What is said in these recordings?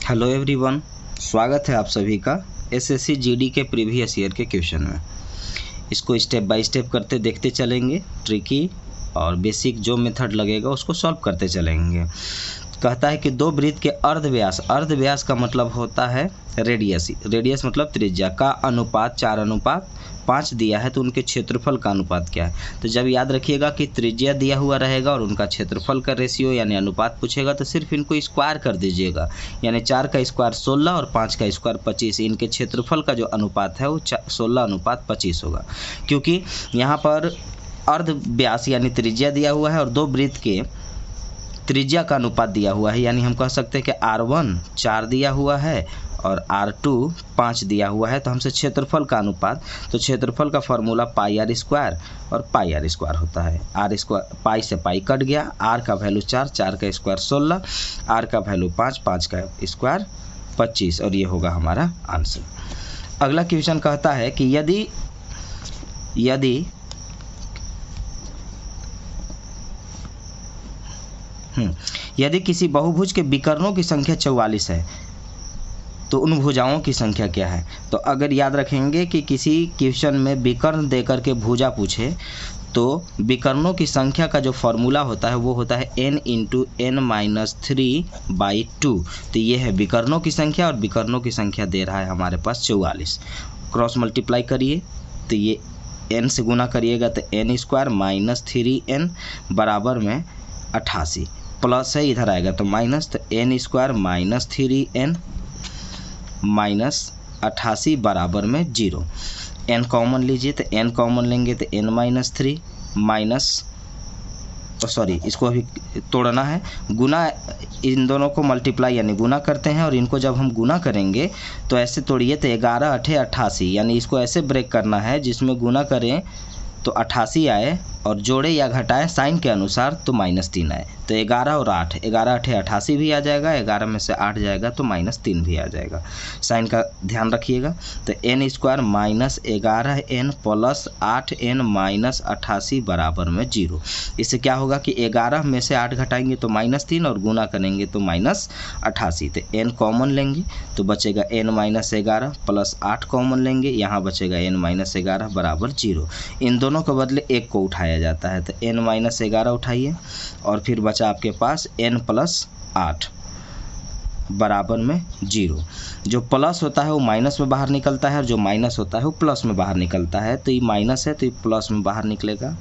Hello everyone, स्वागत है आप सभी का एसएससी जीडी के प्रीवियस ईयर के क्वेश्चन में। इसको स्टेप बाय स्टेप करते देखते चलेंगे, ट्रिकी और बेसिक जो मेथड लगेगा उसको सॉल्व करते चलेंगे। कहता है कि दो वृत्त के अर्धव्यास का मतलब होता है रेडियस मतलब त्रिज्या का अनुपात 4:5 दिया है तो उनके क्षेत्रफल का अनुपात क्या है। तो जब याद रखिएगा कि त्रिज्या दिया हुआ रहेगा और उनका क्षेत्रफल का रेशियो यानी अनुपात पूछेगा तो सिर्फ इनको स्क्वायर कर दीजिएगा, यानी 4 का स्क्वायर 16 और 5 का स्क्वायर 25। इनके क्षेत्रफल का जो अनुपात है वो 16:25 होगा, क्योंकि यहाँ पर अर्धव्यास यानी त्रिज्या दिया हुआ है और दो वृत्त के त्रिज्या का अनुपात दिया हुआ है, यानी हम कह सकते हैं कि R1 4 दिया हुआ है और R2 5 दिया हुआ है। तो हमसे क्षेत्रफल का अनुपात, तो क्षेत्रफल का फॉर्मूला पाई आर स्क्वायर और पाई आर स्क्वायर होता है। आर स्क्वायर, पाई से पाई कट गया, आर का वैल्यू 4, 4 का स्क्वायर 16, आर का वैल्यू 5, 5 का स्क्वायर 25 और ये होगा हमारा आंसर। अगला क्वेश्चन कहता है कि यदि किसी बहुभुज के विकर्णों की संख्या 44 है तो उन भुजाओं की संख्या क्या है। तो अगर याद रखेंगे कि किसी क्वेश्चन में विकर्ण देकर के भुजा पूछे तो विकर्णों की संख्या का जो फॉर्मूला होता है वो होता है n × n-3/2। तो ये है विकर्णों की संख्या और विकर्णों की संख्या दे रहा है हमारे पास 44। क्रॉस मल्टीप्लाई करिए तो ये n से गुना करिएगा तो n² -3n बराबर में 88, प्लस है इधर आएगा तो माइनस, तो n² -3n -88 बराबर में 0। n कॉमन लीजिए तो n कॉमन लेंगे तो n-3 माइनस, सॉरी इसको अभी तोड़ना है, गुना इन दोनों को मल्टीप्लाई यानी गुना करते हैं और इनको जब हम गुना करेंगे तो ऐसे तोड़िए तो 11 × 8 = 88, यानी इसको ऐसे ब्रेक करना है जिसमें गुना करें तो 88 आए और जोड़े या घटाएं साइन के अनुसार तो -3 आए। तो 11 और 8, 11 × 8 = 88 भी आ जाएगा, 11 में से 8 जाएगा तो -3 भी आ जाएगा। साइन का ध्यान रखिएगा। तो n² -11n + 8n -88 बराबर में 0। इससे क्या होगा कि 11 में से 8 घटाएंगे तो -3 और गुना करेंगे तो -88। तो n कॉमन लेंगे तो बचेगा n-11 + 8 कॉमन लेंगे, यहाँ बचेगा n-11 बराबर 0। इन दोनों के बदले एक को उठाया जाता है तो n-11 उठाइए और फिर बचा आपके पास n + 8 बराबर में 0। जो प्लस होता है वो माइनस में बाहर निकलता है और जो माइनस होता है वो प्लस में बाहर निकलता है। तो ये माइनस है तो ये प्लस में बाहर निकलेगा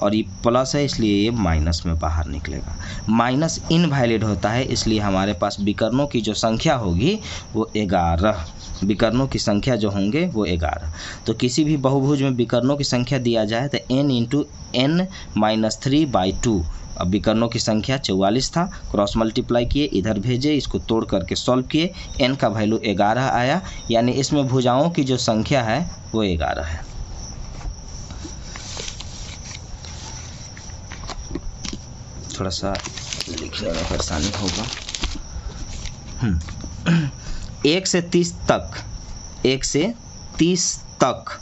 और ये प्लस है इसलिए ये माइनस में बाहर निकलेगा। माइनस इनवैलिड होता है इसलिए हमारे पास विकर्णों की जो संख्या होगी वो 11, विकर्णों की संख्या जो होंगे वो 11। तो किसी भी बहुभुज में विकर्णों की संख्या दिया जाए तो n × n-3/2। अब विकर्णों की संख्या 44 था, क्रॉस मल्टीप्लाई किए, इधर भेजे, इसको तोड़ करके सॉल्व किए, n का वैल्यू 11 आया, यानी इसमें भुजाओं की जो संख्या है वो 11 है। थोड़ा सा लिखने में परेशानी होगा। 1 से 30 तक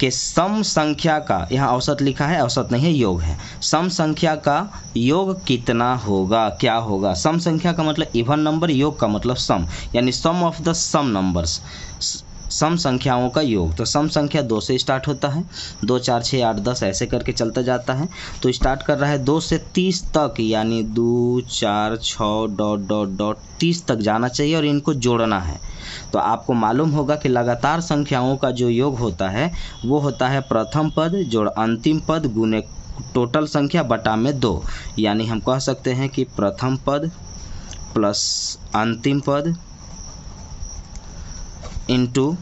के सम संख्या का, यहाँ औसत लिखा है, औसत नहीं है, योग है। सम संख्या का योग कितना होगा, क्या होगा। सम संख्या का मतलब इवन नंबर, योग का मतलब सम, यानी सम ऑफ द सम नंबर्स, सम संख्याओं का योग। तो सम संख्या 2 से स्टार्ट होता है, 2, 4, 6, 8, 10 ऐसे करके चलता जाता है। तो स्टार्ट कर रहा है 2 से 30 तक, यानी 2, 4, 6... 30 तक जाना चाहिए और इनको जोड़ना है। तो आपको मालूम होगा कि लगातार संख्याओं का जो योग होता है वो होता है प्रथम पद जोड़ अंतिम पद गुने टोटल संख्या बटा में 2, यानी हम कह सकते हैं कि प्रथम पद प्लस अंतिम पद इनटू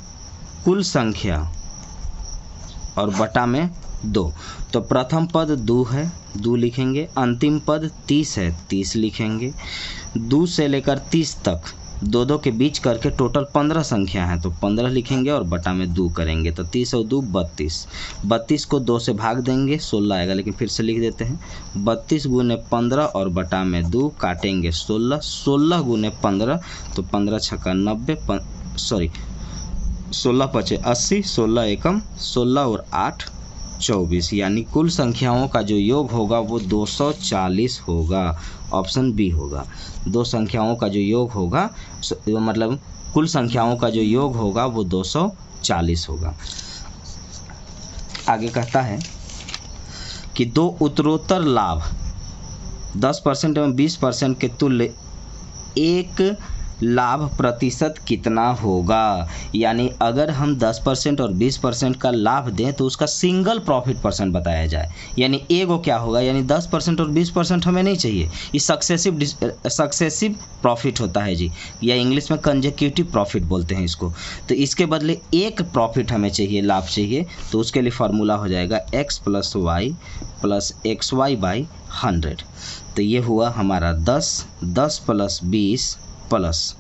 कुल संख्या और बटा में 2। तो प्रथम पद 2 है, 2 लिखेंगे, अंतिम पद 30 है, 30 लिखेंगे। 2 से लेकर 30 तक 2 के बीच करके टोटल 15 संख्या है तो 15 लिखेंगे और बटा में 2 करेंगे तो 30 और 2 32। 32 को 2 से भाग देंगे 16 आएगा, लेकिन फिर से लिख देते हैं 32 × 15 और बटा में 2 काटेंगे 16, 16 × 15 तो 15 × 6 = 90, सॉरी 16 × 5 = 80, 16 × 1 = 16 और 8 24, यानी कुल संख्याओं का जो योग होगा वो 240 होगा। ऑप्शन बी होगा। दो संख्याओं का जो योग होगा मतलब कुल संख्याओं का जो योग होगा वो 240 होगा। आगे कहता है कि दो उत्तरोत्तर लाभ 10% एवं 20% के तुल्य एक लाभ प्रतिशत कितना होगा। यानी अगर हम 10% और 20% का लाभ दें तो उसका सिंगल प्रॉफिट परसेंट बताया जाए। यानी एगो क्या होगा, यानी 10% और 20% हमें नहीं चाहिए, ये सक्सेसिव प्रॉफिट होता है जी, या इंग्लिश में कंजेक्यूटिव प्रॉफिट बोलते हैं इसको। तो इसके बदले एक प्रॉफिट हमें चाहिए, लाभ चाहिए, तो उसके लिए फार्मूला हो जाएगा x + y + xy/100। तो ये हुआ हमारा 10 + 20 प्लस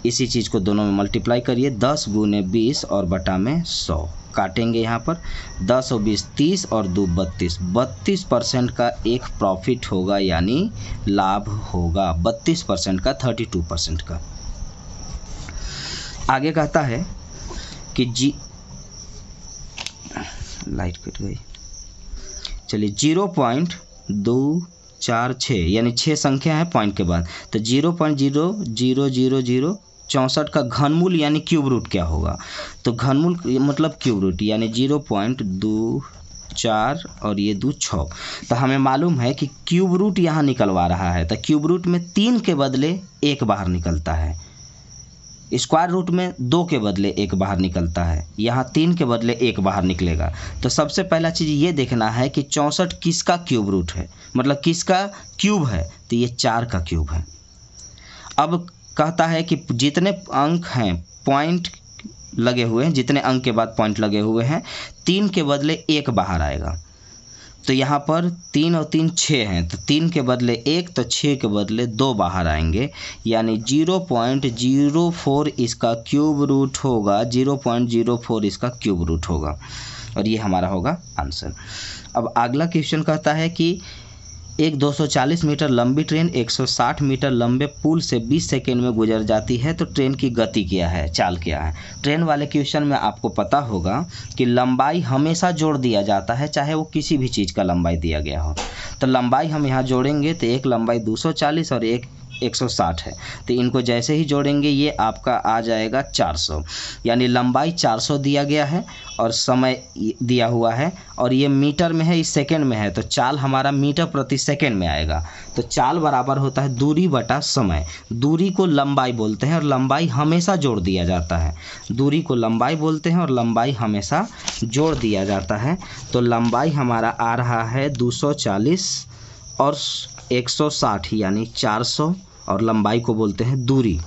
इसी चीज़ को दोनों में मल्टीप्लाई करिए, 10 × 20 और बटा में 100 काटेंगे यहाँ पर। 10 और 20 30 और 2 32, 32% का एक प्रॉफिट होगा, यानी लाभ होगा 32% का, 32% का। आगे कहता है कि लाइट कट गई, चलिए 0.246 यानी 6 संख्या है पॉइंट के बाद, तो 0.00064 का घनमूल यानी क्यूब रूट क्या होगा। तो घनमूल मतलब क्यूब रूट, यानी 0.24 और ये 2 6। तो हमें मालूम है कि क्यूब रूट यहाँ निकलवा रहा है, तो क्यूब रूट में 3 के बदले 1 बाहर निकलता है, स्क्वायर रूट में 2 के बदले 1 बाहर निकलता है, यहाँ 3 के बदले 1 बाहर निकलेगा। तो सबसे पहला चीज़ ये देखना है कि 64 किसका क्यूब रूट है, मतलब किसका क्यूब है, तो ये 4 का क्यूब है। अब कहता है कि जितने अंक हैं पॉइंट लगे हुए हैं, जितने अंक के बाद पॉइंट लगे हुए हैं, 3 के बदले 1 बाहर आएगा। तो यहाँ पर 3 और 3 6 हैं, तो 3 के बदले 1, तो 6 के बदले 2 बाहर आएंगे, यानी 0.04 इसका क्यूब रूट होगा, 0.04 इसका क्यूब रूट होगा, और ये हमारा होगा आंसर। अब अगला क्वेश्चन कहता है कि एक 240 मीटर लंबी ट्रेन 160 मीटर लंबे पुल से 20 सेकेंड में गुजर जाती है, तो ट्रेन की गति क्या है, चाल क्या है। ट्रेन वाले क्वेश्चन में आपको पता होगा कि लंबाई हमेशा जोड़ दिया जाता है, चाहे वो किसी भी चीज़ का लंबाई दिया गया हो। तो लंबाई हम यहाँ जोड़ेंगे तो एक लंबाई 240 और एक 160 है, तो इनको जैसे ही जोड़ेंगे ये आपका आ जाएगा 400, यानी लंबाई 400 दिया गया है और समय दिया हुआ है, और ये मीटर में है, इस सेकंड में है, तो चाल हमारा मीटर प्रति सेकंड में आएगा। तो चाल बराबर होता है दूरी बटा समय। दूरी को लंबाई बोलते हैं और लंबाई हमेशा जोड़ दिया जाता है। दूरी को लंबाई बोलते हैं और लंबाई हमेशा जोड़ दिया जाता है। तो लंबाई हमारा आ रहा है 240 और 160 यानी 400, और लंबाई को बोलते हैं दूरी,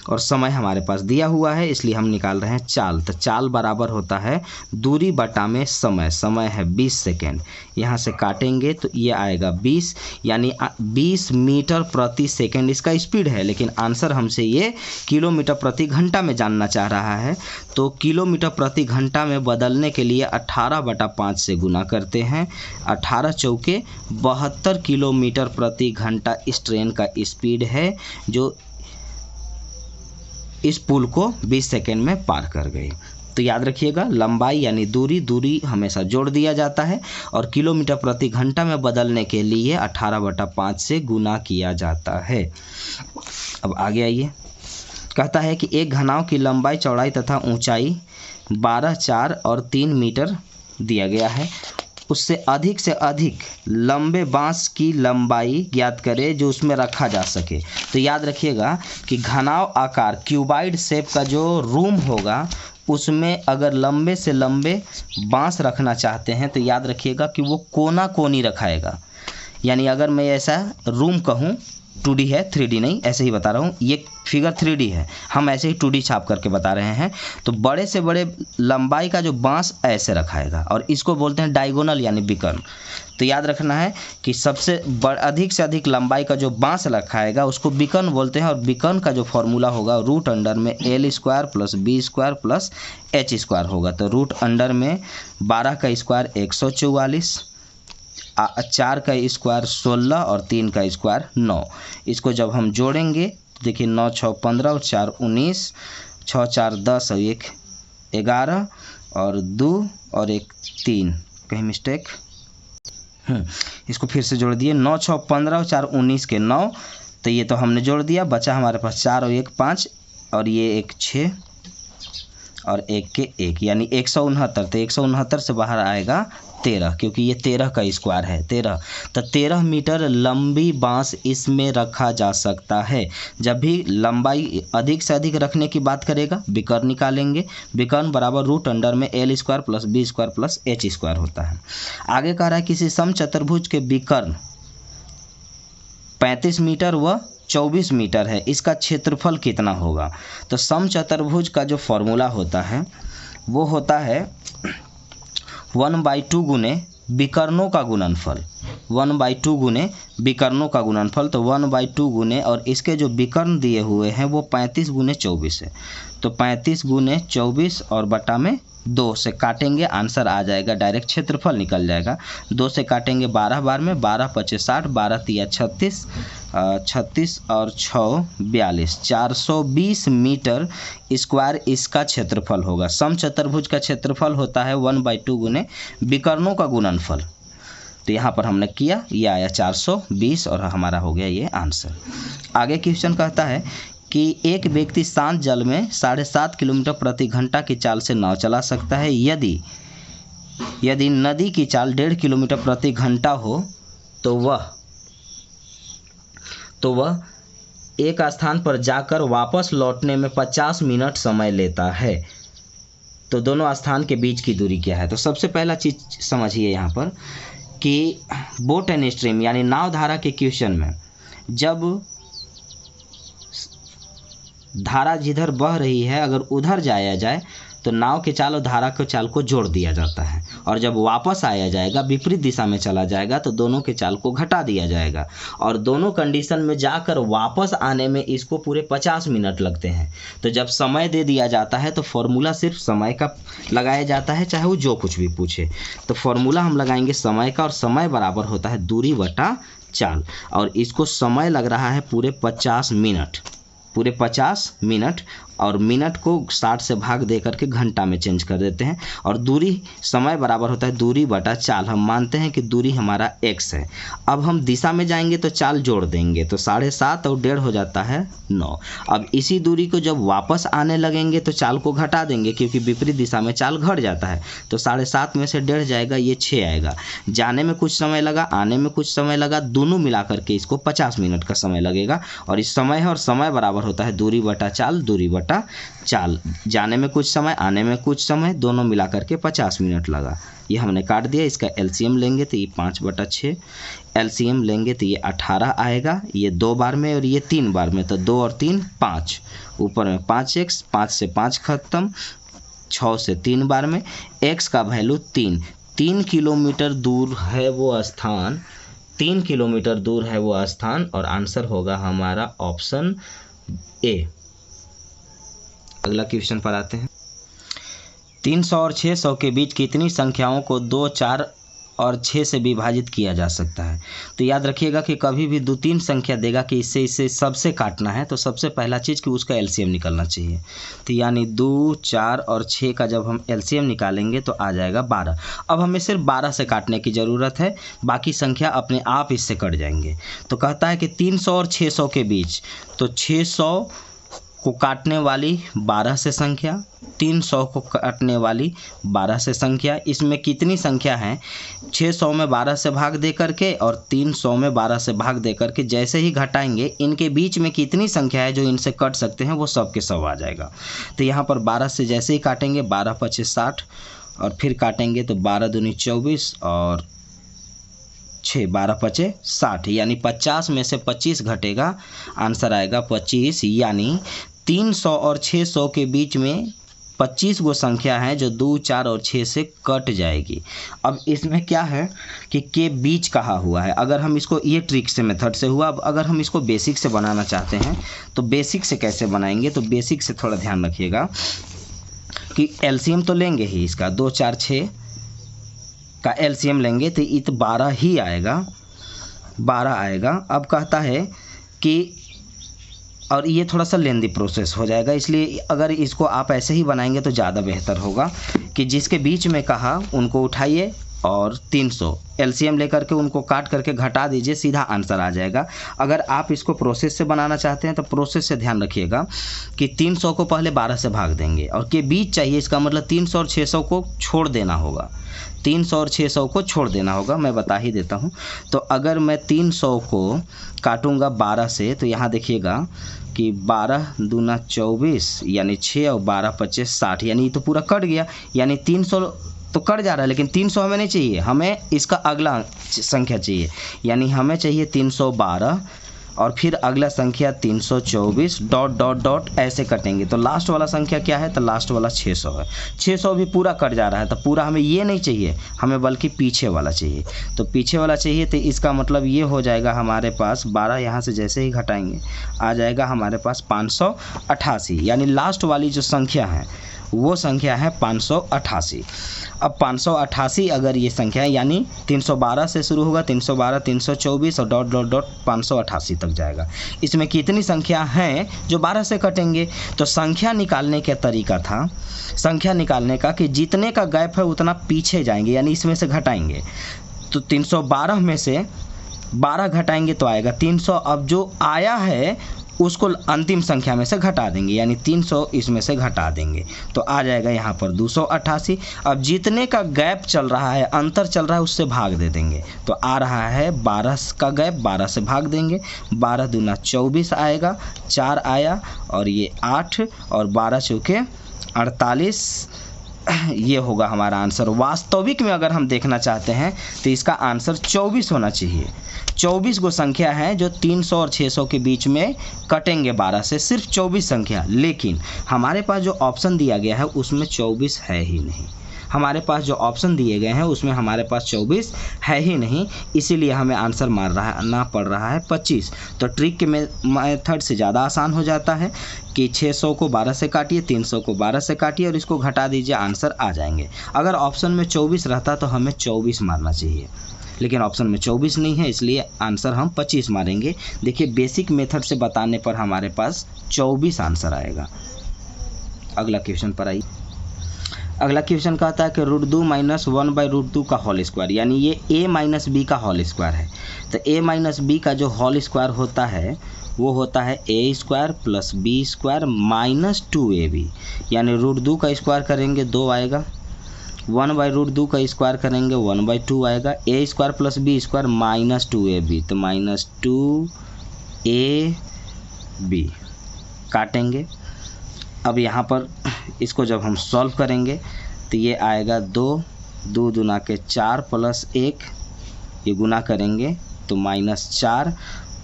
और समय हमारे पास दिया हुआ है, इसलिए हम निकाल रहे हैं चाल। तो चाल बराबर होता है दूरी बटा में समय। समय है 20 सेकेंड, यहाँ से काटेंगे तो ये आएगा 20, यानी 20 मीटर प्रति सेकेंड इसका स्पीड है, लेकिन आंसर हमसे ये किलोमीटर प्रति घंटा में जानना चाह रहा है। तो किलोमीटर प्रति घंटा में बदलने के लिए 18/5 से गुना करते हैं। 18 चौके 72 किलोमीटर प्रति घंटा इस ट्रेन का स्पीड है, जो इस पुल को 20 सेकेंड में पार कर गई। तो याद रखिएगा, लंबाई यानी दूरी हमेशा जोड़ दिया जाता है, और किलोमीटर प्रति घंटा में बदलने के लिए 18/5 से गुना किया जाता है। अब आगे आइए, कहता है कि एक घनाव की लंबाई, चौड़ाई तथा ऊंचाई 12, 4 और 3 मीटर दिया गया है। उससे अधिक से अधिक लंबे बांस की लंबाई ज्ञात करें जो उसमें रखा जा सके। तो याद रखिएगा कि घनाव आकार क्यूबाइड शेप का जो रूम होगा, उसमें अगर लंबे से लंबे बांस रखना चाहते हैं तो याद रखिएगा कि वो कोना कोनी रखाएगा। यानी अगर मैं ऐसा रूम कहूँ, 2D है 3D नहीं, ऐसे ही बता रहा हूँ, ये फिगर 3D है, हम ऐसे ही 2D छाप करके बता रहे हैं। तो बड़े से बड़े लंबाई का जो बांस ऐसे रखाएगा, और इसको बोलते हैं डायगोनल यानी विकर्ण। तो याद रखना है कि सबसे अधिक से अधिक लंबाई का जो बांस रखाएगा उसको विकर्ण बोलते हैं, और विकर्ण का जो फॉर्मूला होगा रूट अंडर में L² + B² + H² होगा। तो रूट अंडर में 12 का स्क्वायर 144, 4 का स्क्वायर 16 और 3 का स्क्वायर 9। इसको जब हम जोड़ेंगे तो देखिए 9 6 15 और 4 19, 6 4 10 और 1 11 और 2 और 1 3, कहीं मिस्टेक। इसको फिर से जोड़ दिए, 9 6 15 और 4 19 के 9, तो ये तो हमने जोड़ दिया, बचा हमारे पास 4 और 1 5 और ये 1 6 और 1 के 1, यानी 169। तो 169 से बाहर आएगा 13, क्योंकि ये 13 का स्क्वायर है 13। तो 13 मीटर लंबी बांस इसमें रखा जा सकता है। जब भी लंबाई अधिक से अधिक रखने की बात करेगा, विकर्ण निकालेंगे। विकर्ण बराबर रूट अंडर में L square plus B square plus H square होता है। आगे कह रहा है किसी समचतुर्भुज के विकर्ण 35 मीटर व 24 मीटर है, इसका क्षेत्रफल कितना होगा। तो समचतुर्भुज का जो फॉर्मूला होता है वो होता है 1/2 गुने विकर्णों का गुणनफल, 1/2 गुने विकर्णों का गुणनफल। तो 1/2 गुने, और इसके जो विकर्ण दिए हुए हैं वो 35 गुने 24 है। तो 35 गुने 24 और बटा में 2 से काटेंगे, आंसर आ जाएगा, डायरेक्ट क्षेत्रफल निकल जाएगा। 2 से काटेंगे 12 बार में, 12 5 60, 12 3 36, 36 और 6 42, 420 मीटर स्क्वायर इसका क्षेत्रफल होगा। समचतुर्भुज का क्षेत्रफल होता है 1/2 गुने विकर्णों का गुणनफल। तो यहाँ पर हमने किया, ये आया 420 और हमारा हो गया ये आंसर। आगे क्वेश्चन कहता है कि एक व्यक्ति शांत जल में 7.5 किलोमीटर प्रति घंटा की चाल से नाव चला सकता है। यदि नदी की चाल 1.5 किलोमीटर प्रति घंटा हो तो वह एक स्थान पर जाकर वापस लौटने में 50 मिनट समय लेता है। तो दोनों स्थान के बीच की दूरी क्या है। तो सबसे पहला चीज़ समझिए यहाँ पर कि बोट एंड स्ट्रीम यानी नाव धारा के क्वेश्चन में जब धारा जिधर बह रही है अगर उधर जाया जाए तो नाव के चाल और धारा के चाल को जोड़ दिया जाता है, और जब वापस आया जाएगा विपरीत दिशा में चला जाएगा तो दोनों के चाल को घटा दिया जाएगा। और दोनों कंडीशन में जाकर वापस आने में इसको पूरे 50 मिनट लगते हैं। तो जब समय दे दिया जाता है तो फॉर्मूला सिर्फ समय का लगाया जाता है, चाहे वो जो कुछ भी पूछे। तो फॉर्मूला हम लगाएंगे समय का, और समय बराबर होता है दूरी बटा चाल, और इसको समय लग रहा है पूरे 50 मिनट, पूरे 50 मिनट, और मिनट को 60 से भाग दे करके घंटा में चेंज कर देते हैं। और दूरी समय बराबर होता है दूरी बटा चाल। हम मानते हैं कि दूरी हमारा x है। अब हम दिशा में जाएंगे तो चाल जोड़ देंगे, तो 7.5 और 1.5 हो जाता है 9। अब इसी दूरी को जब वापस आने लगेंगे तो चाल को घटा देंगे, क्योंकि विपरीत दिशा में चाल घट जाता है। तो 7.5 में से 1.5 जाएगा, ये 6 आएगा। जाने में कुछ समय लगा, आने में कुछ समय लगा, दोनों मिला करके इसको 50 मिनट का समय लगेगा। और इस समय है और समय बराबर होता है दूरी बटा चाल, दूरी बटा चाल। जाने में कुछ समय, आने में कुछ समय, दोनों मिला करके 50 मिनट लगा। ये हमने काट दिया। इसका एलसीएम लेंगे तो ये 5/6, एलसीएम लेंगे तो ये 18 आएगा, ये 2 बार में और ये 3 बार में, तो 2 और 3 5, ऊपर में 5x, 5 से 5 खत्म, 6 से 3 बार में, x का वैल्यू 3 किलोमीटर दूर है वो स्थान, 3 किलोमीटर दूर है वो स्थान, और आंसर होगा हमारा ऑप्शन ए। अगला क्वेश्चन पर आते हैं। 300 और 600 के बीच कितनी संख्याओं को 2, 4 और 6 से विभाजित किया जा सकता है। तो याद रखिएगा कि कभी भी 2-3 संख्या देगा कि इसे सबसे काटना है, तो सबसे पहला चीज़ कि उसका एलसीएम निकलना चाहिए। तो यानी 2, 4 और 6 का जब हम एलसीएम निकालेंगे तो आ जाएगा 12। अब हमें सिर्फ 12 से काटने की ज़रूरत है, बाकी संख्या अपने आप इससे कट जाएंगे। तो कहता है कि 300 और 600 के बीच, तो 600 को काटने वाली 12 से संख्या, 300 को काटने वाली 12 से संख्या, इसमें कितनी संख्या है 600 में 12 से भाग दे करके और 300 में 12 से भाग दे करके जैसे ही घटाएंगे इनके बीच में कितनी संख्या है जो इनसे कट सकते हैं वो सब के सब आ जाएगा। तो यहाँ पर 12 से जैसे ही काटेंगे 12 5 60 और फिर काटेंगे तो 12 दूनी 24 और 6 12 5 60, यानी 50 में से 25 घटेगा, आंसर आएगा 25। यानी 300 और 600 के बीच में 25 गो संख्या है जो 2, 4 और 6 से कट जाएगी। अब इसमें क्या है कि के बीच कहा हुआ है। अगर हम इसको ये ट्रिक से मेथड से हुआ, अब अगर हम इसको बेसिक से बनाना चाहते हैं तो बेसिक से कैसे बनाएंगे। तो बेसिक से थोड़ा ध्यान रखिएगा कि एलसीएम तो लेंगे ही, इसका 2, 4, 6 का एलसीएम लेंगे तो ये तो 12 ही आएगा, 12 आएगा। अब कहता है कि, और ये थोड़ा सा लेंदी प्रोसेस हो जाएगा, इसलिए अगर इसको आप ऐसे ही बनाएंगे तो ज़्यादा बेहतर होगा कि जिसके बीच में कहा उनको उठाइए और 300 एलसीएम लेकर के उनको काट करके घटा दीजिए, सीधा आंसर आ जाएगा। अगर आप इसको प्रोसेस से बनाना चाहते हैं तो प्रोसेस से ध्यान रखिएगा कि 300 को पहले 12 से भाग देंगे और के बीच चाहिए, इसका मतलब 300 और 600 को छोड़ देना होगा, 300 और 600 को छोड़ देना होगा। मैं बता ही देता हूँ। तो अगर मैं 300 को काटूंगा 12 से तो यहाँ देखिएगा कि 12 दूना 24 यानी 6 और 12 25 60, यानी तो पूरा कट गया, यानी 300 तो कट जा रहा है, लेकिन 300 हमें नहीं चाहिए, हमें इसका अगला संख्या चाहिए, यानी हमें चाहिए 312 और फिर अगला संख्या 324 डॉट डॉट डॉट ऐसे कटेंगे। तो लास्ट वाला संख्या क्या है? तो लास्ट वाला 600 है। 600 भी पूरा कट जा रहा है, तो पूरा हमें ये नहीं चाहिए, हमें बल्कि पीछे वाला चाहिए। तो पीछे वाला चाहिए तो इसका मतलब ये हो जाएगा हमारे पास 12 यहाँ से जैसे ही घटाएंगे आ जाएगा हमारे पास 588, यानी लास्ट वाली जो संख्या है वो संख्या है 588। अब 588 अगर ये संख्या है, यानी 312 से शुरू होगा, 312 324 और डॉट डॉट डॉट 588 तक जाएगा। इसमें कितनी संख्या हैं जो 12 से कटेंगे? तो संख्या निकालने का तरीका था, संख्या निकालने का कि जितने का गैप है उतना पीछे जाएंगे, यानी इसमें से घटाएंगे। तो 312 में से 12 घटाएंगे तो आएगा 300। अब जो आया है उसको अंतिम संख्या में से घटा देंगे, यानी 300 इसमें से घटा देंगे तो आ जाएगा यहाँ पर 288। अब जितने का गैप चल रहा है, अंतर चल रहा है, उससे भाग दे देंगे तो आ रहा है 12 का गैप, 12 से भाग देंगे, 12 दूना 24 आएगा, 4 आया और ये 8 और 12 चौके 48, ये होगा हमारा आंसर। वास्तविक में अगर हम देखना चाहते हैं तो इसका आंसर 24 होना चाहिए। 24 गो संख्या है जो 300 और 600 के बीच में कटेंगे 12 से, सिर्फ 24 संख्या। लेकिन हमारे पास जो ऑप्शन दिया गया है उसमें 24 है ही नहीं, हमारे पास जो ऑप्शन दिए गए हैं उसमें हमारे पास 24 है ही नहीं, इसीलिए हमें आंसर मारना पड़ रहा है 25। तो ट्रिक के मेथड से ज़्यादा आसान हो जाता है कि 600 को 12 से काटिए, 300 को 12 से काटिए और इसको घटा दीजिए, आंसर आ जाएंगे। अगर ऑप्शन में 24 रहता तो हमें 24 मारना चाहिए, लेकिन ऑप्शन में 24 नहीं है, इसलिए आंसर हम 25 मारेंगे। देखिए बेसिक मेथड से बताने पर हमारे पास 24 आंसर आएगा। अगला क्वेश्चन पर आइए। अगला क्वेश्चन कहता है कि √2 - 1/√2 का होल स्क्वायर, यानी ये a माइनस बी का होल स्क्वायर है। तो a माइनस बी का जो होल स्क्वायर होता है वो होता है a square plus B square minus 2ab, यानी √2 का स्क्वायर करेंगे 2 आएगा, 1/√2 का स्क्वायर करेंगे 1/2 आएगा, a square plus B square minus 2ab, तो माइनस 2ab काटेंगे। अब यहाँ पर इसको जब हम सॉल्व करेंगे तो ये आएगा 2 दूना के 4 प्लस 1, ये गुना करेंगे तो -4,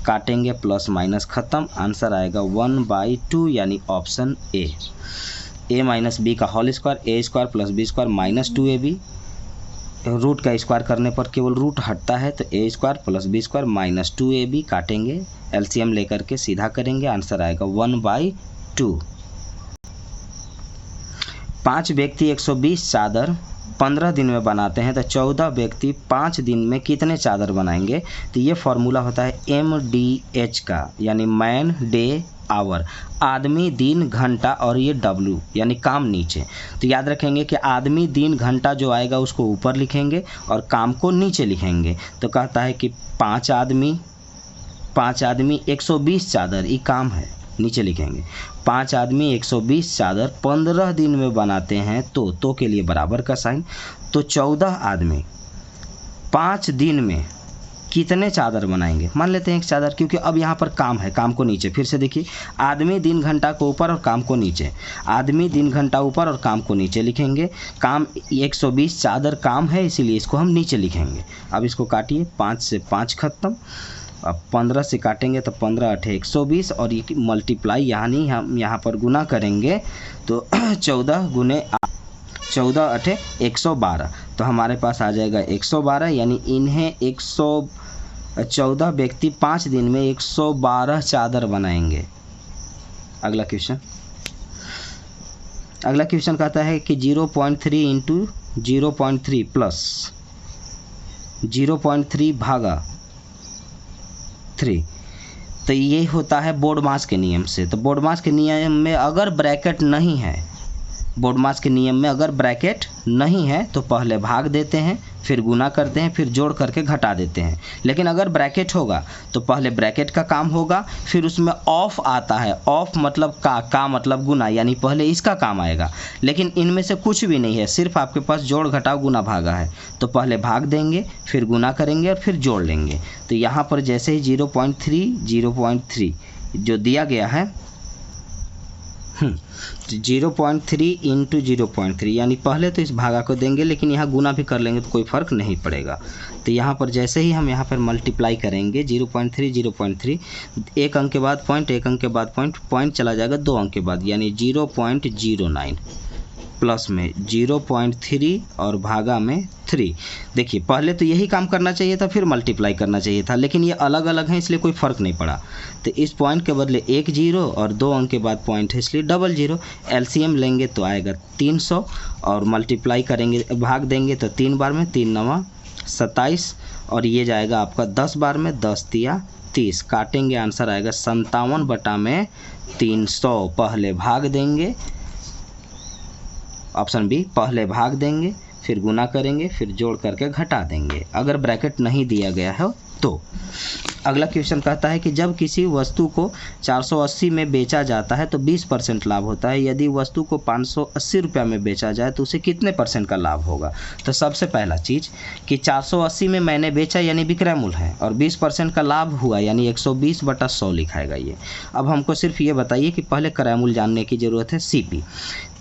काटेंगे प्लस माइनस ख़त्म, आंसर आएगा 1/2, यानी option A. a minus B का whole square, a square plus B square minus 2ab, root का स्क्वायर करने पर केवल रूट हटता है, तो a square plus B square minus 2ab, काटेंगे एलसीएम लेकर के सीधा करेंगे, आंसर आएगा 1/2। 5 व्यक्ति 120 चादर 15 दिन में बनाते हैं तो 14 व्यक्ति 5 दिन में कितने चादर बनाएंगे? तो ये फॉर्मूला होता है MDH का, यानी मैन डे आवर, आदमी दिन घंटा, और ये W यानी काम नीचे। तो याद रखेंगे कि आदमी दिन घंटा जो आएगा उसको ऊपर लिखेंगे और काम को नीचे लिखेंगे। तो कहता है कि 5 आदमी 120 चादर, ये काम है, नीचे लिखेंगे। 5 आदमी 120 चादर 15 दिन में बनाते हैं तो के लिए बराबर का साइन। तो 14 आदमी 5 दिन में कितने चादर बनाएंगे? मान लेते हैं एक चादर, क्योंकि अब यहाँ पर काम है, काम को नीचे। फिर से देखिए, आदमी दिन घंटा को ऊपर और काम को नीचे, आदमी दिन घंटा ऊपर और काम को नीचे लिखेंगे। काम 120 चादर काम है, इसीलिए इसको हम नीचे लिखेंगे। अब इसको काटिए, 5 से 5 खत्म, अब 15 से काटेंगे तो 15 8 120, और ये मल्टीप्लाई यानी हम यहाँ पर गुना करेंगे तो 14 गुने 14 8 112, तो हमारे पास आ जाएगा 112, यानी इन्हें 114 व्यक्ति 5 दिन में 112 चादर बनाएंगे। अगला क्वेश्चन कहता है कि 0.3 इंटू 0.3 प्लस 0.3 भागा 3, तो ये होता है बोर्डमास के नियम से। तो बोर्डमास के नियम में अगर ब्रैकेट नहीं है, बोर्डमास के नियम में अगर ब्रैकेट नहीं है तो पहले भाग देते हैं, फिर गुना करते हैं, फिर जोड़ करके घटा देते हैं। लेकिन अगर ब्रैकेट होगा तो पहले ब्रैकेट का काम होगा, फिर उसमें ऑफ आता है। ऑफ मतलब का मतलब गुना, यानी पहले इसका काम आएगा। लेकिन इनमें से कुछ भी नहीं है, सिर्फ आपके पास जोड़ घटाव गुना भागा है। तो पहले भाग देंगे, फिर गुना करेंगे और फिर जोड़ लेंगे। तो यहाँ पर जैसे ही 0.3 जो दिया गया है 0.3 इंटू 0.3, यानी पहले तो इस भागा को देंगे, लेकिन यहाँ गुना भी कर लेंगे तो कोई फ़र्क नहीं पड़ेगा। तो यहाँ पर जैसे ही हम यहाँ पर मल्टीप्लाई करेंगे 0.3, एक अंक के बाद पॉइंट, एक अंक के बाद पॉइंट चला जाएगा 2 अंक के बाद, यानी 0.09 प्लस में 0.3 और भागा में 3। देखिए पहले तो यही काम करना चाहिए था, फिर मल्टीप्लाई करना चाहिए था, लेकिन ये अलग अलग हैं इसलिए कोई फ़र्क नहीं पड़ा। तो इस पॉइंट के बदले एक 0 और 2 अंक के बाद पॉइंट है इसलिए 00। एलसीएम लेंगे तो आएगा 300 और मल्टीप्लाई करेंगे, भाग देंगे तो 3 बार में 3 9 27 और ये जाएगा आपका 10 बार में 10 तिया 30। काटेंगे आंसर आएगा 57/300। पहले भाग देंगे, ऑप्शन बी, पहले भाग देंगे, फिर गुना करेंगे, फिर जोड़ करके घटा देंगे अगर ब्रैकेट नहीं दिया गया है तो। अगला क्वेश्चन कहता है कि जब किसी वस्तु को 480 में बेचा जाता है तो 20% लाभ होता है। यदि वस्तु को 580 रुपये में बेचा जाए तो उसे कितने % का लाभ होगा? तो सबसे पहला चीज़ कि 480 में मैंने बेचा यानी विक्रय मूल्य है, और 20% का लाभ हुआ यानी 120/100 लिखाएगा ये। अब हमको सिर्फ ये बताइए कि पहले क्रय मूल्य जानने की ज़रूरत है, CP।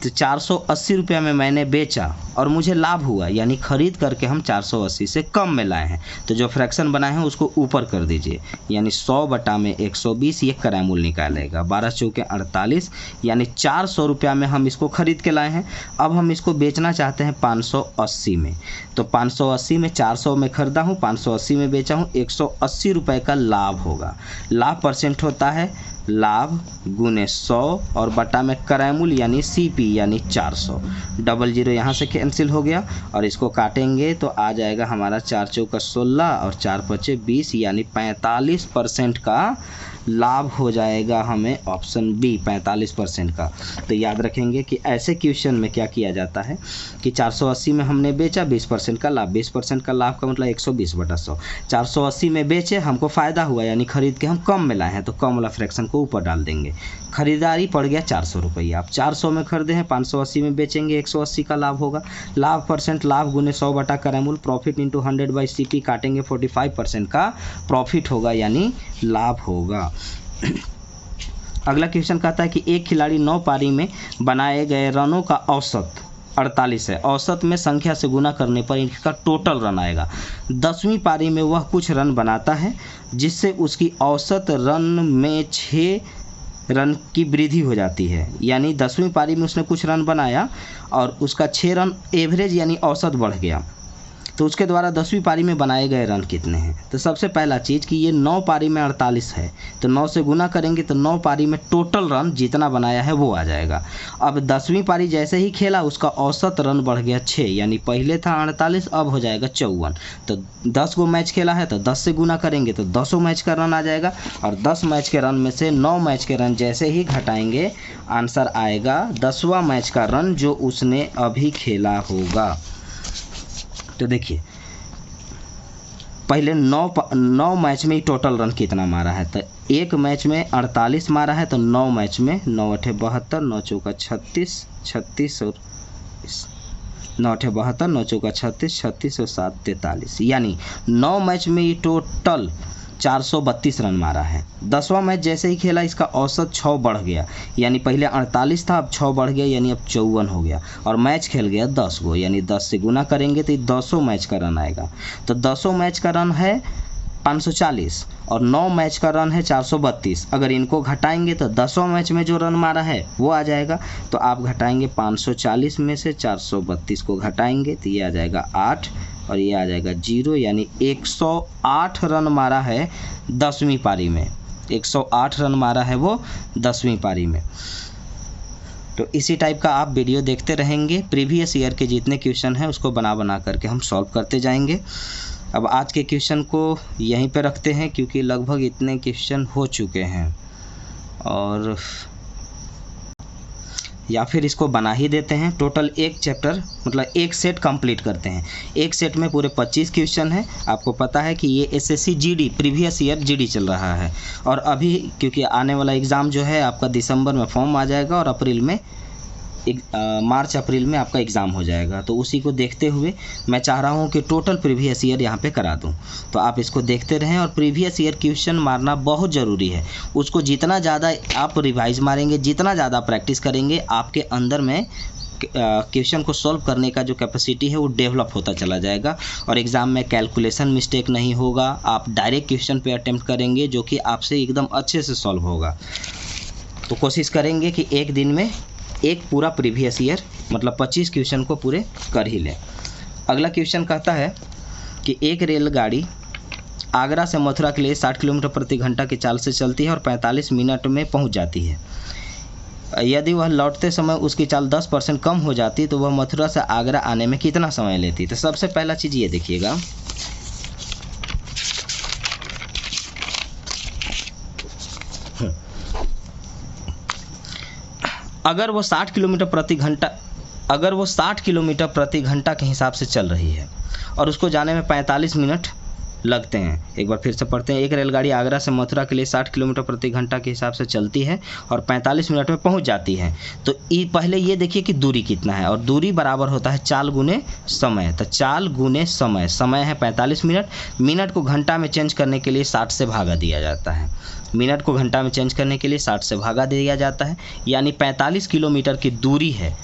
तो 480 रुपये में मैंने बेचा और मुझे लाभ हुआ, यानी खरीद करके हम 480 से कम में लाए हैं, तो जो फ्रैक्शन बनाए हैं उसको ऊपर कर दीजिए, यानी 100/120 ये क्रय मूल्य निकालेगा। 12 चौके 48, यानी 400 रुपये में हम इसको खरीद के लाए हैं। अब हम इसको बेचना चाहते हैं 580 में, तो 580 में 400 में खरीदा हूँ, 580 में बेचा हूँ, 180 रुपये का लाभ होगा। लाभ % होता है लाभ गुने 100 और बटा में क्रय मूल्य यानी CP यानी 400। 00 यहाँ से कैंसिल हो गया और इसको काटेंगे तो आ जाएगा हमारा 4 चौका 16 और 4 पचे 20, यानी 45% का लाभ हो जाएगा हमें, ऑप्शन बी 45% का। तो याद रखेंगे कि ऐसे क्वेश्चन में क्या किया जाता है कि 480 में हमने बेचा, 20% का लाभ, 20% का लाभ का मतलब 120/100। 480 में बेचे, हमको फ़ायदा हुआ यानी खरीद के हम कम में लाए हैं, तो कम वाला फ्रैक्शन को ऊपर डाल देंगे। खरीदारी पड़ गया 400 रुपये, आप 400 में खरीदे हैं, 580 में बेचेंगे, 180 का लाभ होगा। लाभ % लाभ गुने 100 बटा क्रय मूल्य, प्रॉफिट इंटू 100/CP, काटेंगे 45% का प्रॉफिट होगा यानी लाभ होगा। अगला क्वेश्चन कहता है कि एक खिलाड़ी 9 पारी में बनाए गए रनों का औसत 48 है। औसत में संख्या से गुना करने पर इनका टोटल रन आएगा। 10वीं पारी में वह कुछ रन बनाता है जिससे उसकी औसत रन में 6 रन की वृद्धि हो जाती है, यानी 10वीं पारी में उसने कुछ रन बनाया और उसका 6 रन एवरेज यानी औसत बढ़ गया, तो उसके द्वारा 10वीं पारी में बनाए गए रन कितने हैं? तो सबसे पहला चीज़ कि ये 9 पारी में 48 है, तो 9 से गुना करेंगे तो 9 पारी में टोटल रन जितना बनाया है वो आ जाएगा। अब 10वीं पारी जैसे ही खेला उसका औसत रन बढ़ गया 6, यानी पहले था 48 अब हो जाएगा 54। तो 10 गो मैच खेला है तो 10 से गुना करेंगे तो 10 मैच का रन आ जाएगा, और 10 मैच के रन में से 9 मैच के रन जैसे ही घटाएंगे आंसर आएगा 10वां मैच का रन जो उसने अभी खेला होगा। तो देखिए पहले 9 मैच में ही टोटल रन कितना मारा है, तो एक मैच में 48 मारा है, तो 9 मैच में 9 8 72, 9 चौका 36, 36 और 9 8 72, 9 चौका 36, 36 और 7 43, यानी 9 मैच में ये टोटल 432 रन मारा है। 10वां मैच जैसे ही खेला इसका औसत 6 बढ़ गया, यानी पहले 48 था अब 6 बढ़ गया यानी अब 54 हो गया, और मैच खेल गया 10 गो, यानी 10 से गुना करेंगे तो 10 मैच का रन आएगा। तो 10 मैच का रन है 540 और 9 मैच का रन है 432। अगर इनको घटाएंगे तो 10वां मैच में जो रन मारा है वो आ जाएगा, तो आप घटाएंगे 540 में से 432 को घटाएंगे तो ये आ जाएगा 8 और ये आ जाएगा 0, यानी 108 रन मारा है 10वीं पारी में। 108 रन मारा है वो 10वीं पारी में। तो इसी टाइप का आप वीडियो देखते रहेंगे, प्रीवियस ईयर के जितने क्वेश्चन हैं उसको बना करके हम सॉल्व करते जाएंगे। अब आज के क्वेश्चन को यहीं पे रखते हैं क्योंकि लगभग इतने क्वेश्चन हो चुके हैं, और या फिर इसको बना ही देते हैं। टोटल एक चैप्टर मतलब एक सेट कंप्लीट करते हैं। एक सेट में पूरे 25 क्वेश्चन है। आपको पता है कि ये SSC GD previous year GD चल रहा है, और अभी क्योंकि आने वाला एग्ज़ाम जो है आपका दिसंबर में फॉर्म आ जाएगा और अप्रैल में मार्च अप्रैल में आपका एग्ज़ाम हो जाएगा। तो उसी को देखते हुए मैं चाह रहा हूँ कि टोटल प्रीवियस ईयर यहाँ पे करा दूँ। तो आप इसको देखते रहें, और प्रीवियस ईयर क्वेश्चन मारना बहुत ज़रूरी है। उसको जितना ज़्यादा आप रिवाइज मारेंगे, जितना ज़्यादा प्रैक्टिस करेंगे, आपके अंदर में क्वेश्चन को सॉल्व करने का जो कैपेसिटी है वो डेवलप होता चला जाएगा, और एग्ज़ाम में कैलकुलेशन मिस्टेक नहीं होगा। आप डायरेक्ट क्वेश्चन पे अटेम्प्ट करेंगे जो कि आपसे एकदम अच्छे से सॉल्व होगा। तो कोशिश करेंगे कि एक दिन में एक पूरा प्रीवियस ईयर मतलब 25 क्वेश्चन को पूरे कर ही लें। अगला क्वेश्चन कहता है कि एक रेलगाड़ी आगरा से मथुरा के लिए 60 किलोमीटर प्रति घंटा की चाल से चलती है और 45 मिनट में पहुंच जाती है। यदि वह लौटते समय उसकी चाल 10% कम हो जाती तो वह मथुरा से आगरा आने में कितना समय लेती। तो सबसे पहला चीज़ ये देखिएगा, अगर वो 60 किलोमीटर प्रति घंटा के हिसाब से चल रही है और उसको जाने में 45 मिनट लगते हैं। एक बार फिर से पढ़ते हैं। एक रेलगाड़ी आगरा से मथुरा के लिए 60 किलोमीटर प्रति घंटा के हिसाब से चलती है और 45 मिनट में पहुंच जाती है। तो पहले ये देखिए कि दूरी कितना है, और दूरी बराबर होता है चाल गुने समय। तो चाल गुने समय, समय है 45 मिनट, मिनट को घंटा में चेंज करने के लिए 60 से भागा दिया जाता है। मिनट को घंटा में चेंज करने के लिए 60 से भागा दिया जाता है, यानी 45 किलोमीटर की दूरी है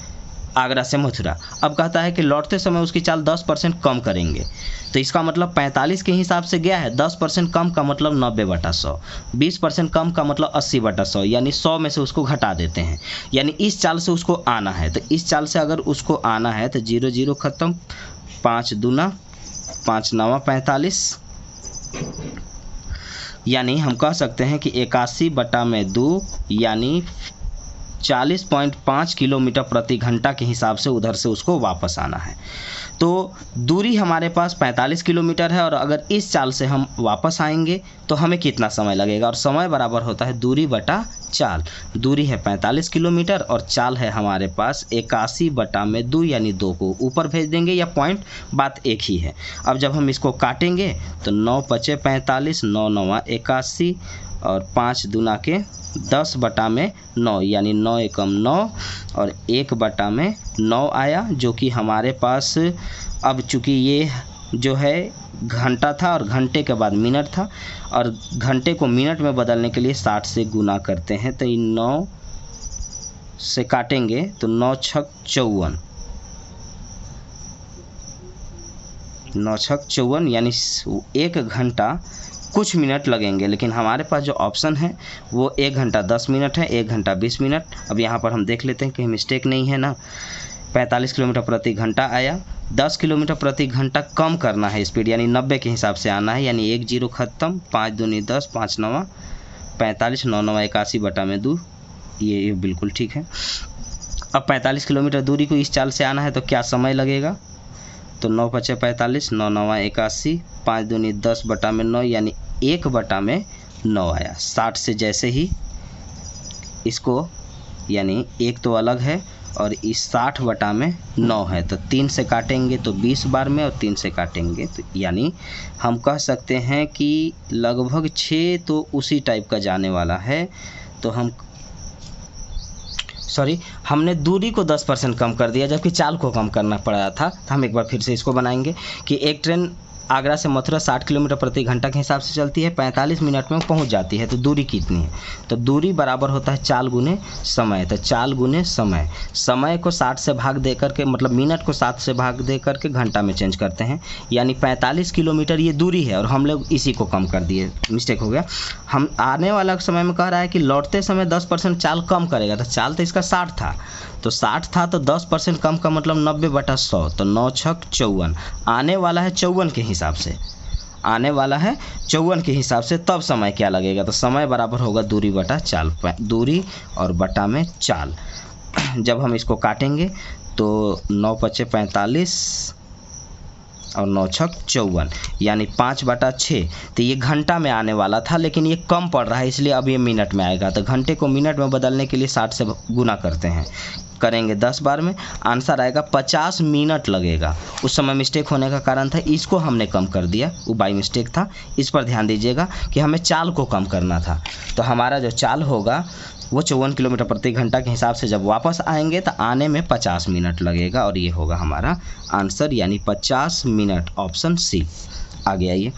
आगरा से मथुरा। अब कहता है कि लौटते समय उसकी चाल 10% कम करेंगे। तो इसका मतलब 45 के हिसाब से गया है, 10% कम का मतलब 90/100, 20% कम का मतलब 80/100, यानी 100 में से उसको घटा देते हैं। यानी इस चाल से उसको आना है। तो इस चाल से अगर उसको आना है तो 0 0 खत्म, 5 दूना 5 9 45, यानी हम कह सकते हैं कि 81/2 यानी 40.5 किलोमीटर प्रति घंटा के हिसाब से उधर से उसको वापस आना है। तो दूरी हमारे पास 45 किलोमीटर है, और अगर इस चाल से हम वापस आएंगे तो हमें कितना समय लगेगा, और समय बराबर होता है दूरी बटा चाल। दूरी है 45 किलोमीटर और चाल है हमारे पास 81/2, यानी 2 को ऊपर भेज देंगे, या पॉइंट बात एक ही है। अब जब हम इसको काटेंगे तो 9 5 45, 9 9 81 और 5 दूना के 10/9, यानी 9 एकम 9 और 1/9 आया, जो कि हमारे पास अब चूँकि ये जो है घंटा था और घंटे के बाद मिनट था, और घंटे को मिनट में बदलने के लिए 60 से गुना करते हैं। तो 9 से काटेंगे तो 9 छक 54, 9 छक 54, यानी 1 घंटा कुछ मिनट लगेंगे। लेकिन हमारे पास जो ऑप्शन है वो 1 घंटा 10 मिनट है, 1 घंटा 20 मिनट। अब यहाँ पर हम देख लेते हैं कहीं मिस्टेक नहीं है ना। 45 किलोमीटर प्रति घंटा आया, 10 किलोमीटर प्रति घंटा कम करना है स्पीड, यानी 90 के हिसाब से आना है, यानी 1 0 खत्म, 5 दूनी 10, 5 9 45, 9 9 81/2, ये बिल्कुल ठीक है। अब 45 किलोमीटर दूरी को इस चाल से आना है तो क्या समय लगेगा। तो 9 5 45, 9 9 81, 5 दूनी 10/9, यानी 1/9 आया। 60 से जैसे ही इसको, यानी 1 तो अलग है और इस 60/9 है, तो 3 से काटेंगे तो 20 बार में, और 3 से काटेंगे तो यानी हम कह सकते हैं कि लगभग 6 तो उसी टाइप का जाने वाला है। तो हमने दूरी को 10% कम कर दिया, जबकि चाल को कम करना पड़ा था। तो हम एक बार फिर से इसको बनाएंगे कि एक ट्रेन आगरा से मथुरा 60 किलोमीटर प्रति घंटा के हिसाब से चलती है, 45 मिनट में पहुंच जाती है। तो दूरी कितनी है, तो दूरी बराबर होता है चाल गुने समय। तो चाल गुने समय, समय को 60 से भाग दे करके, मतलब मिनट को 7 से भाग दे करके घंटा में चेंज करते हैं, यानी 45 किलोमीटर ये दूरी है, और हम लोग इसी को कम कर दिए, मिस्टेक हो गया। हम आने वाला समय में कह रहा है कि लौटते समय 10% चाल कम करेगा। तो चाल तो इसका 60 था, तो 60 था तो 10% कम का मतलब 90/100, तो 9 छक 54। आने वाला है 54 के हिसाब से, आने वाला है 54 के हिसाब से, तब समय क्या लगेगा। तो समय बराबर होगा दूरी बटा चाल, दूरी और बटा में चाल। जब हम इसको काटेंगे तो 9 5 45 और 9 छक 54 यानी 5/6। तो ये घंटा में आने वाला था, लेकिन ये कम पड़ रहा है इसलिए अब ये मिनट में आएगा। तो घंटे को मिनट में बदलने के लिए 60 से गुना करते हैं, करेंगे 10 बार में, आंसर आएगा 50 मिनट लगेगा। उस समय मिस्टेक होने का कारण था, इसको हमने कम कर दिया, वो बाई मिस्टेक था। इस पर ध्यान दीजिएगा कि हमें चाल को कम करना था। तो हमारा जो चाल होगा वो 54 किलोमीटर प्रति घंटा के हिसाब से जब वापस आएंगे तो आने में 50 मिनट लगेगा, और ये होगा हमारा आंसर यानी 50 मिनट, ऑप्शन सी। आगे आइए,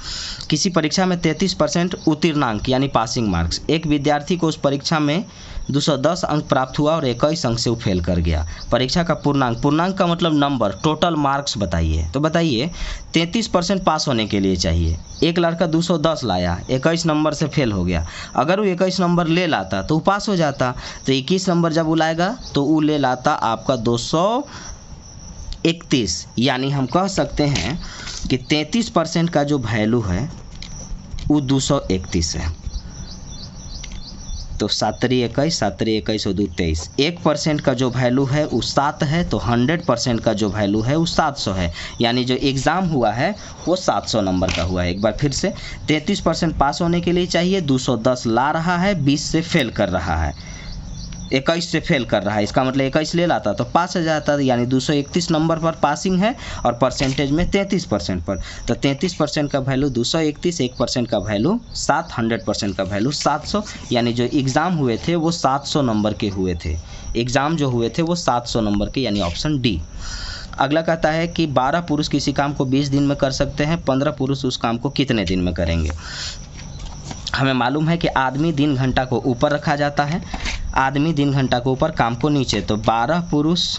किसी परीक्षा में 33% उत्तीर्णांक यानी पासिंग मार्क्स, एक विद्यार्थी को उस परीक्षा में 210 अंक प्राप्त हुआ और 21 अंक से वो फेल कर गया। परीक्षा का पूर्णांक, पूर्णांक का मतलब नंबर, टोटल मार्क्स बताइए। तो बताइए 33% पास होने के लिए चाहिए। एक लड़का 210 लाया, 21 नंबर से फेल हो गया। अगर वो 21 नंबर ले लाता तो वो पास हो जाता। तो 21 नंबर जब वो लाएगा तो वो ले लाता आपका 231, यानी हम कह सकते हैं कि 33% का जो वैल्यू है वो 231 है। तो 7 21, 7 21 और 2 23। 1% का जो वैल्यू है वो 7 है, तो 100% का जो वैल्यू है वो 700 है, यानी जो एग्ज़ाम हुआ है वो 700 नंबर का हुआ है। एक बार फिर से, 33% पास होने के लिए चाहिए, 210 ला रहा है, 20 से फेल कर रहा है, 21 से फेल कर रहा है, इसका मतलब 21 ले लाता तो पास हो जाता, यानी 231 नंबर पर पासिंग है और परसेंटेज में 33% पर। तो 33% का वैल्यू 231, 1% का वैल्यू 7, 100% का वैल्यू 700, यानी जो एग्ज़ाम हुए थे वो 700 नंबर के हुए थे। एग्ज़ाम जो हुए थे वो 700 नंबर के, यानी ऑप्शन डी। अगला कहता है कि 12 पुरुष किसी काम को 20 दिन में कर सकते हैं, 15 पुरुष उस काम को कितने दिन में करेंगे। हमें मालूम है कि आदमी दिन घंटा को ऊपर रखा जाता है, आदमी दिन घंटा को ऊपर, काम को नीचे। तो 12 पुरुष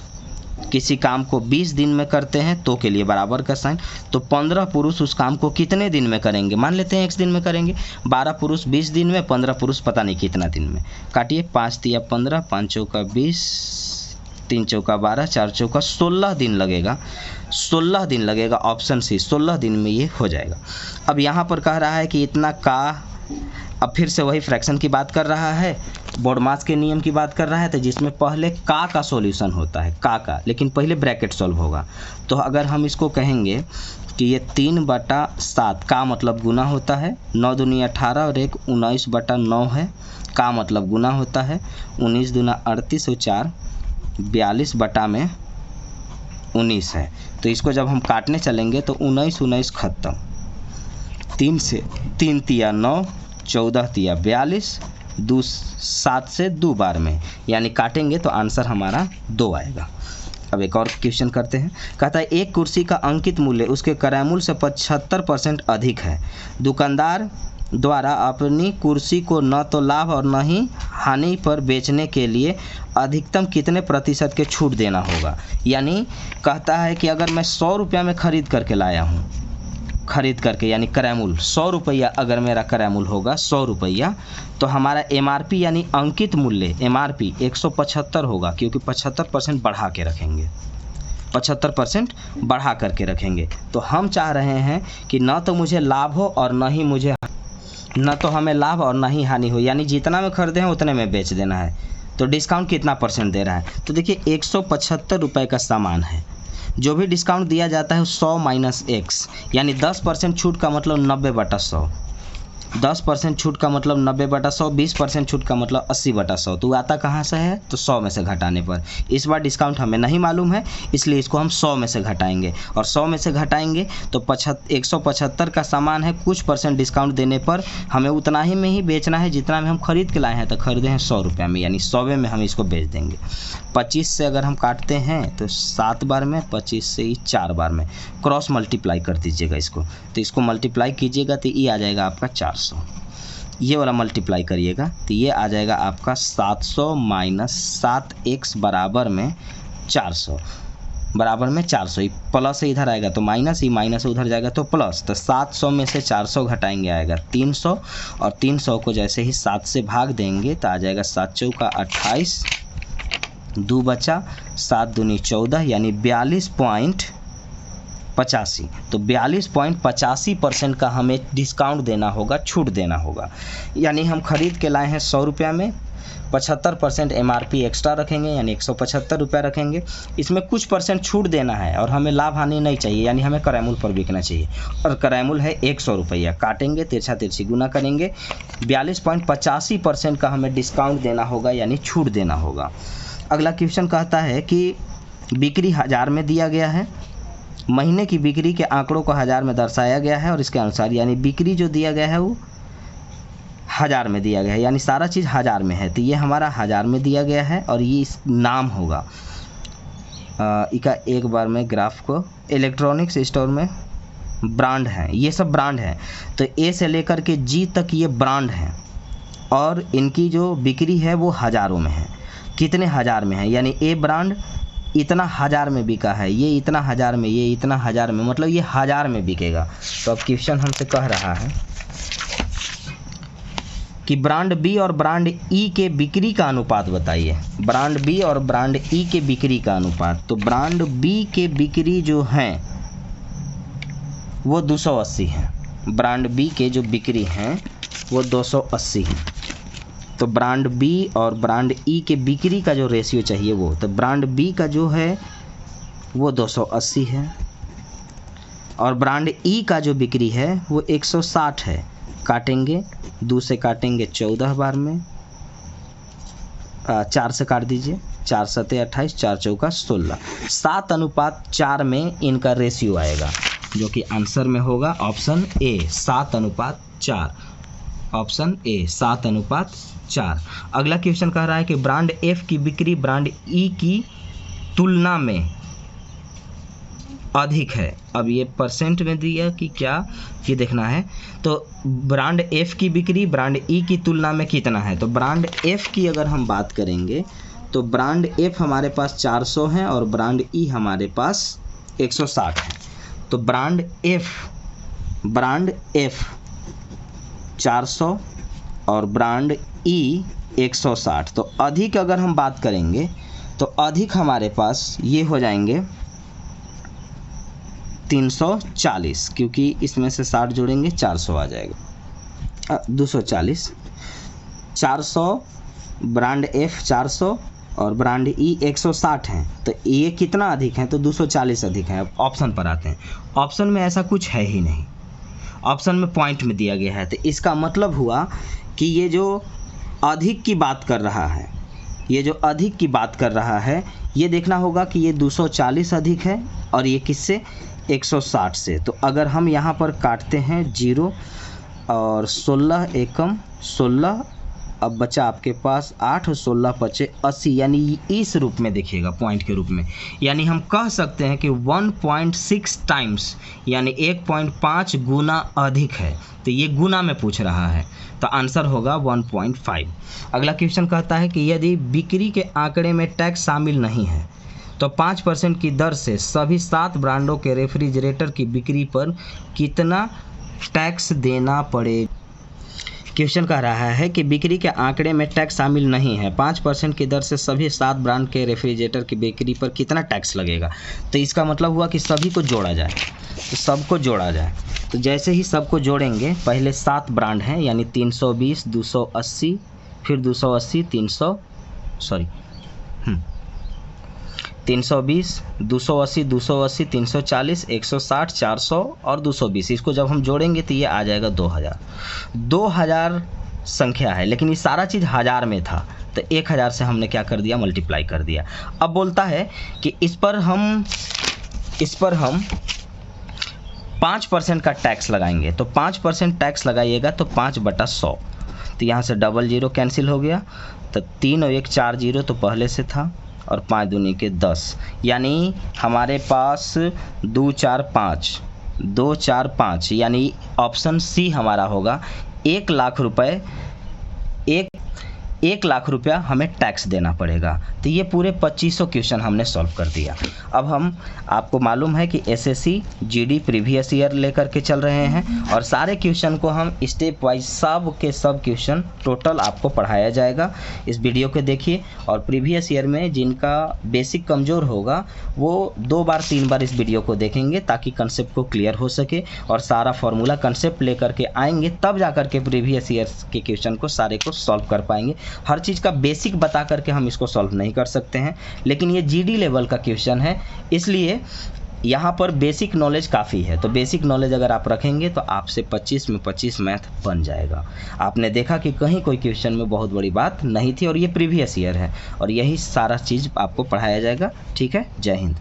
किसी काम को 20 दिन में करते हैं, तो के लिए बराबर का साइन। तो 15 पुरुष उस काम को कितने दिन में करेंगे, मान लेते हैं 1 दिन में करेंगे। 12 पुरुष 20 दिन में, 15 पुरुष पता नहीं कितना दिन में। काटिए, 5 तिया 15, 5 चौका 20, 3 चौका 12, 4 चौका 16 दिन लगेगा। 16 दिन लगेगा, ऑप्शन सी, 16 दिन में ये हो जाएगा। अब यहाँ पर कह रहा है कि इतना का, अब फिर से वही फ्रैक्शन की बात कर रहा है, बोडमास के नियम की बात कर रहा है, तो जिसमें पहले का सॉल्यूशन होता है, का, लेकिन पहले ब्रैकेट सॉल्व होगा। तो अगर हम इसको कहेंगे कि ये 3/7, का मतलब गुना होता है, 9 दूनी 18 और 1 19/9 है, का मतलब गुना होता है, 19 दूना 38 और 4 42/19 है। तो इसको जब हम काटने चलेंगे तो 19 19 खत्म, 3 से 3 तिया 9, 14 तिया 42, 7 से 2 बार में, यानी काटेंगे तो आंसर हमारा 2 आएगा। अब एक और क्वेश्चन करते हैं। कहता है एक कुर्सी का अंकित मूल्य उसके क्रय मूल्य से 75% अधिक है। दुकानदार द्वारा अपनी कुर्सी को न तो लाभ और न ही हानि पर बेचने के लिए अधिकतम कितने प्रतिशत के छूट देना होगा। यानी कहता है कि अगर मैं 100 रुपया में ख़रीद करके लाया हूँ, खरीद करके, यानी क्रय मूल्य 100 रुपया, अगर मेरा क्रय मूल्य होगा 100 रुपया, तो हमारा एमआरपी यानी अंकित मूल्य एमआरपी 175 होगा, क्योंकि 75% बढ़ा के रखेंगे, 75% बढ़ा करके रखेंगे। तो हम चाह रहे हैं कि न तो मुझे लाभ हो और न ही मुझे, न तो हमें लाभ और न ही हानि हो, यानी जितना में खरीदे हैं उतने में बेच देना है। तो डिस्काउंट कितना परसेंट दे रहा है, तो देखिए 175 रुपये का सामान है, जो भी डिस्काउंट दिया जाता है 100 माइनस एक्स, यानी 10% छूट का मतलब 90/100, 10% छूट का मतलब 90/100, 20% छूट का मतलब 80/100। तो आता कहाँ से है, तो 100 में से घटाने पर। इस बार डिस्काउंट हमें नहीं मालूम है, इसलिए इसको हम 100 में से घटाएंगे, और 100 में से घटाएंगे तो 175 का सामान है, कुछ परसेंट डिस्काउंट देने पर हमें उतना ही में ही बेचना है जितना में हम खरीद के लाए हैं। तो खरीदे हैं 100 रुपया में, यानी 100 में हम इसको बेच देंगे। 25 से अगर हम काटते हैं तो 7 बार में, 25 से ही 4 बार में, क्रॉस मल्टीप्लाई कर दीजिएगा इसको, तो इसको मल्टीप्लाई कीजिएगा तो ये आ जाएगा आपका 400। ये वाला मल्टीप्लाई करिएगा तो ये आ जाएगा आपका 700 माइनस 7x बराबर में 400, बराबर में 400। ये प्लस से इधर आएगा तो माइनस, ही माइनस से उधर जाएगा तो प्लस। तो 700 में से 400 घटाएंगे आएगा 300, और 300 को जैसे ही 7 से भाग देंगे तो आ जाएगा 7 चौका 28, 2 बचा, 7 दूनी 14, यानी 85, तो 42.85% का हमें डिस्काउंट देना होगा, छूट देना होगा। यानी हम खरीद के लाए हैं 100 रुपया में, 75% MRP एक्स्ट्रा रखेंगे यानी 175 रुपया रखेंगे, इसमें कुछ परसेंट छूट देना है और हमें लाभ हानि नहीं चाहिए, यानी हमें करैमुल पर बिकना चाहिए और करैमुल है 100 रुपया। काटेंगे, तिरछा तिरछी गुना करेंगे, 42.85% का हमें डिस्काउंट देना होगा यानी छूट देना होगा। अगला क्वेश्चन कहता है कि बिक्री 1000 में दिया गया है, महीने की बिक्री के आंकड़ों को 1000 में दर्शाया गया है और इसके अनुसार यानी बिक्री जो दिया गया है वो 1000 में दिया गया है, यानी सारा चीज़ 1000 में है, तो ये हमारा 1000 में दिया गया है और ये इस नाम होगा। इसका एक बार में ग्राफ को, इलेक्ट्रॉनिक्स स्टोर में ब्रांड है, ये सब ब्रांड है, तो ए से लेकर के जी तक ये ब्रांड है और इनकी जो बिक्री है वो हज़ारों में है। कितने 1000 में है, यानी ए ब्रांड इतना 1000 में बिका है, ये इतना 1000 में, ये इतना 1000 में, मतलब ये 1000 में बिकेगा। तो अब क्वेश्चन हमसे कह रहा है कि ब्रांड बी और ब्रांड ई के बिक्री का अनुपात बताइए। ब्रांड बी और ब्रांड ई के बिक्री का अनुपात, तो ब्रांड बी के बिक्री जो है वो 280 है, ब्रांड बी के जो बिक्री हैं वो 280 है। तो ब्रांड बी और ब्रांड ई के बिक्री का जो रेशियो चाहिए वो, तो ब्रांड बी का जो है वो 280 है और ब्रांड ई का जो बिक्री है वो 160 है। काटेंगे, 2 से काटेंगे 14 बार में, 4 से काट दीजिए, 4 सते 28, 4 चौका 16, 7:4 में इनका रेशियो आएगा, जो कि आंसर में होगा ऑप्शन ए 7:4, ऑप्शन ए 7:4। अगला क्वेश्चन कह रहा है कि ब्रांड एफ की बिक्री ब्रांड ई की तुलना में अधिक है। अब ये परसेंट में दिया कि क्या, ये देखना है। तो ब्रांड एफ की बिक्री ब्रांड ई की तुलना में कितना है, तो ब्रांड एफ की अगर हम बात करेंगे तो ब्रांड एफ हमारे पास 400 है और ब्रांड ई हमारे पास 160 है। तो ब्रांड एफ 400 और ब्रांड ई 160, तो अधिक अगर हम बात करेंगे तो अधिक हमारे पास ये हो जाएंगे 340, क्योंकि इसमें से 60 जोड़ेंगे 400 आ जाएगा, 240। 400 ब्रांड एफ 400 और ब्रांड ई 160 हैं, तो ये कितना अधिक है, तो 240 अधिक है। अब ऑप्शन पर आते हैं, ऑप्शन में ऐसा कुछ है ही नहीं, ऑप्शन में पॉइंट में दिया गया है, तो इसका मतलब हुआ कि ये जो अधिक की बात कर रहा है, ये जो अधिक की बात कर रहा है, ये देखना होगा कि ये 240 अधिक है और ये किससे, 160 से। तो अगर हम यहाँ पर काटते हैं 0 और 16 एकम 16, अब बचा आपके पास 8 और 16 बचे 80, यानी इस रूप में देखिएगा पॉइंट के रूप में, यानी हम कह सकते हैं कि 1.6 टाइम्स यानी 1.5 गुना अधिक है। तो ये गुना में पूछ रहा है, तो आंसर होगा 1.5। अगला क्वेश्चन कहता है कि यदि बिक्री के आंकड़े में टैक्स शामिल नहीं है तो 5% की दर से सभी 7 ब्रांडों के रेफ्रिजरेटर की बिक्री पर कितना टैक्स देना पड़ेगा। क्वेश्चन कह रहा है कि बिक्री के आंकड़े में टैक्स शामिल नहीं है, 5% की दर से सभी 7 ब्रांड के रेफ्रिजरेटर की बिक्री पर कितना टैक्स लगेगा। तो इसका मतलब हुआ कि सभी को जोड़ा जाए, तो सबको जोड़ा जाए। तो जैसे ही सबको जोड़ेंगे, पहले 7 ब्रांड हैं यानी 320, 280, फिर 280, 320, 280, 280, 340, 160, 400 और 220, इसको जब हम जोड़ेंगे तो ये आ जाएगा 2000। 2000 संख्या है, लेकिन ये सारा चीज़ 1000 में था, तो 1000 से हमने क्या कर दिया, मल्टीप्लाई कर दिया। अब बोलता है कि इस पर हम 5% का टैक्स लगाएंगे, तो 5% टैक्स लगाइएगा तो 5/100, तो यहाँ से 00 कैंसिल हो गया, तो 3 और 1 4 0 तो पहले से था और 5 दूनी के 10, यानी हमारे पास 2 4 5, यानी ऑप्शन सी हमारा होगा 1 लाख रुपए, 1 लाख रुपया हमें टैक्स देना पड़ेगा। तो ये पूरे 2500 क्वेश्चन हमने सॉल्व कर दिया। अब हम आपको मालूम है कि एसएससी जीडी प्रीवियस ईयर लेकर के चल रहे हैं और सारे क्वेश्चन को हम स्टेप वाइज सब के सब क्वेश्चन टोटल आपको पढ़ाया जाएगा। इस वीडियो को देखिए और प्रीवियस ईयर में जिनका बेसिक कमज़ोर होगा वो 2 बार 3 बार इस वीडियो को देखेंगे ताकि कंसेप्ट को क्लियर हो सके और सारा फॉर्मूला कंसेप्ट लेकर के आएंगे, तब जाकर के प्रीवियस ईयर के क्वेश्चन को सारे को सॉल्व कर पाएंगे। हर चीज़ का बेसिक बता करके हम इसको सॉल्व नहीं कर सकते हैं, लेकिन ये जीडी लेवल का क्वेश्चन है, इसलिए यहाँ पर बेसिक नॉलेज काफ़ी है। तो बेसिक नॉलेज अगर आप रखेंगे तो आपसे 25 में 25 मैथ बन जाएगा। आपने देखा कि कहीं कोई क्वेश्चन में बहुत बड़ी बात नहीं थी और ये प्रीवियस ईयर है और यही सारा चीज़ आपको पढ़ाया जाएगा। ठीक है, जय हिंद।